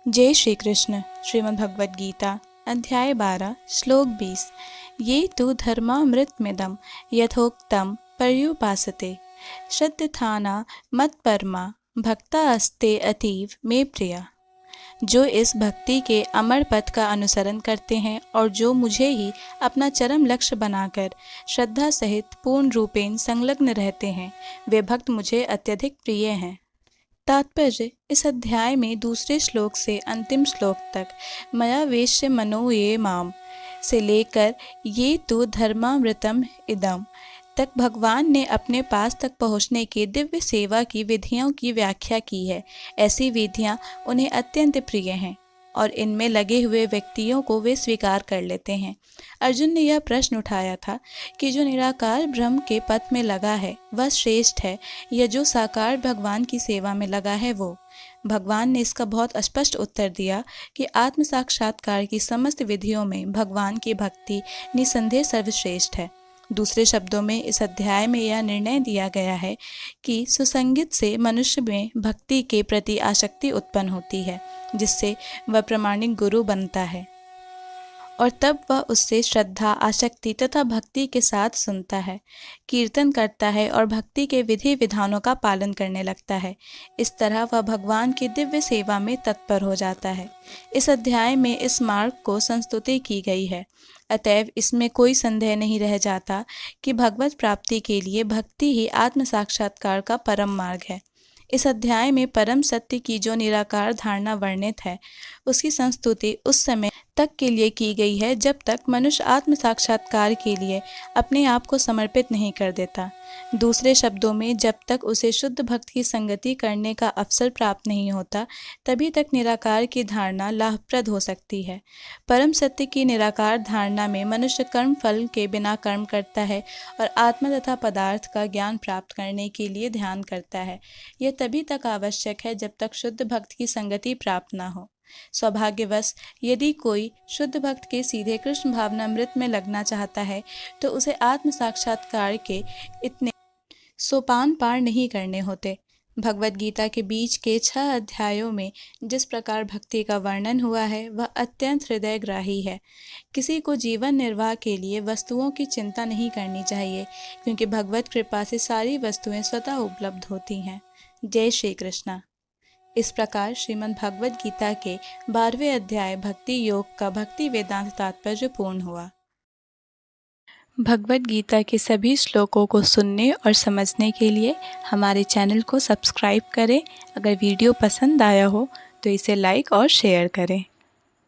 जय श्री कृष्ण। श्रीमद् भगवद गीता अध्याय 12 श्लोक 20। ये तु धर्मामृतमिदं यथोक्तं पर्युपासते श्रद्धाना मत्परमा भक्ता अस्ते अतीव मे प्रिया। जो इस भक्ति के अमर पथ का अनुसरण करते हैं और जो मुझे ही अपना चरम लक्ष्य बनाकर श्रद्धा सहित पूर्ण रूपेण संलग्न रहते हैं, वे भक्त मुझे अत्यधिक प्रिय हैं। तात्पर्य: इस अध्याय में दूसरे श्लोक से अंतिम श्लोक तक मया वेश्य मनो ये माम से लेकर ये तु धर्मामृतम इदम तक भगवान ने अपने पास तक पहुँचने के दिव्य सेवा की विधियों की व्याख्या की है। ऐसी विधियाँ उन्हें अत्यंत प्रिय हैं और इनमें लगे हुए व्यक्तियों को वे स्वीकार कर लेते हैं। अर्जुन ने यह प्रश्न उठाया था कि जो निराकार ब्रह्म के पथ में लगा है वह श्रेष्ठ है या जो साकार भगवान की सेवा में लगा है वो। भगवान ने इसका बहुत स्पष्ट उत्तर दिया कि आत्म साक्षात्कार की समस्त विधियों में भगवान की भक्ति निसंदेह सर्वश्रेष्ठ है। दूसरे शब्दों में इस अध्याय में यह निर्णय दिया गया है कि सुसंगत से मनुष्य में भक्ति के प्रति आसक्ति उत्पन्न होती है, जिससे वह प्रामाणिक गुरु बनता है और तब वह उससे श्रद्धा, आसक्ति तथा भक्ति के साथ सुनता है, कीर्तन करता है और भक्ति के विधि विधानों का पालन करने लगता है। इस तरह वह भगवान की दिव्य सेवा में तत्पर हो जाता है। इस अध्याय में इस मार्ग को संस्तुति की गई है। अतएव इसमें कोई संदेह नहीं रह जाता कि भगवत प्राप्ति के लिए भक्ति ही आत्म साक्षात्कार का परम मार्ग है। इस अध्याय में परम सत्य की जो निराकार धारणा वर्णित है, उसकी संस्तुति उस समय तक के लिए की गई है जब तक मनुष्य आत्म साक्षात्कार के लिए अपने आप को समर्पित नहीं कर देता। दूसरे शब्दों में, जब तक उसे शुद्ध भक्त की संगति करने का अवसर प्राप्त नहीं होता, तभी तक निराकार की धारणा लाभप्रद हो सकती है। परम सत्य की निराकार धारणा में मनुष्य कर्म फल के बिना कर्म करता है और आत्मा तथा पदार्थ का ज्ञान प्राप्त करने के लिए ध्यान करता है। यह तभी तक आवश्यक है जब तक शुद्ध भक्त की संगति प्राप्त न हो। सौभाग्यवश यदि कोई शुद्ध भक्त के सीधे कृष्ण भावनामृत में लगना चाहता है तो उसे आत्म साक्षात्कार के इतने सोपान पार नहीं करने होते। भगवद गीता के बीच के 6 अध्यायों में जिस प्रकार भक्ति का वर्णन हुआ है वह अत्यंत हृदयग्राही है। किसी को जीवन निर्वाह के लिए वस्तुओं की चिंता नहीं करनी चाहिए, क्योंकि भगवत कृपा से सारी वस्तुएं स्वतः उपलब्ध होती हैं। जय श्री कृष्णा। इस प्रकार श्रीमद् भगवद गीता के 12वें अध्याय भक्ति योग का भक्ति वेदांत तात्पर्य पूर्ण हुआ। भगवद गीता के सभी श्लोकों को सुनने और समझने के लिए हमारे चैनल को सब्सक्राइब करें। अगर वीडियो पसंद आया हो तो इसे लाइक और शेयर करें।